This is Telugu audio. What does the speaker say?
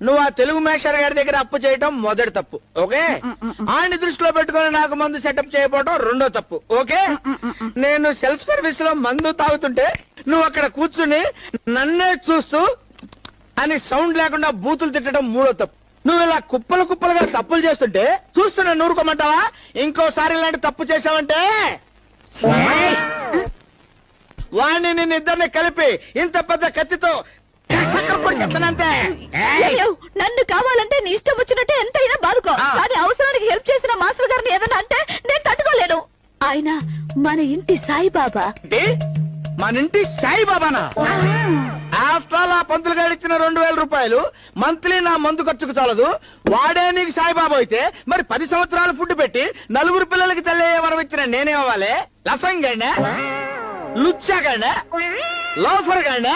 నువ్వు ఆ తెలుగు మేషర్ గారి దగ్గర అప్పు చేయటం మొదటి తప్పు. ఓకే, ఆయన దృష్టిలో పెట్టుకుని నాకు మందు సెటప్ చేయకపోవడం రెండో తప్పు. ఓకే, నేను సెల్ఫ్ సర్వీస్ లో మందు తాగుతుంటే నువ్వు అక్కడ కూర్చుని నన్నే చూస్తూ అని సౌండ్ లేకుండా బూతులు తిట్టడం మూడో తప్పు. నువ్వు ఇలా కుప్పలు కుప్పలుగా తప్పులు చేస్తుంటే చూస్తున్నా నూరుకోమంటావా? ఇంకోసారి ఇలాంటి తప్పు చేశావంటే వాణ్ణి నిన్ను ఇద్దరిని కలిపి ఇంత పెద్ద కత్తితో చేస్తానంతే. నన్ను కావాలంటే నీ ఇష్టం వచ్చినట్టే ఎంతైనా బాదుకో, కానీ అవసరానికి హెల్ప్ చేసిన మాస్టర్ గారిని ఏదన్నా అంటే నేను తట్టుకోలేను. ఆయన మన ఇంటి సాయిబాబా. మన ఇంటి సాయిబాబానా? ఆఫ్టర్ ఆల్ ఆ పంతులు గారు ఇచ్చిన 2000 రూపాయలు మంత్లీ నా మందు ఖర్చుకు చాలదు. వాడే నీకు సాయిబాబా అయితే మరి 10 సంవత్సరాలు ఫుడ్ పెట్టి 4 పిల్లలకి తల్లి వరం ఇచ్చిన నేనేమవ్వాలి? లఫంగ్ గండా, లుచ్చా గండా, లోఫర్ గండా?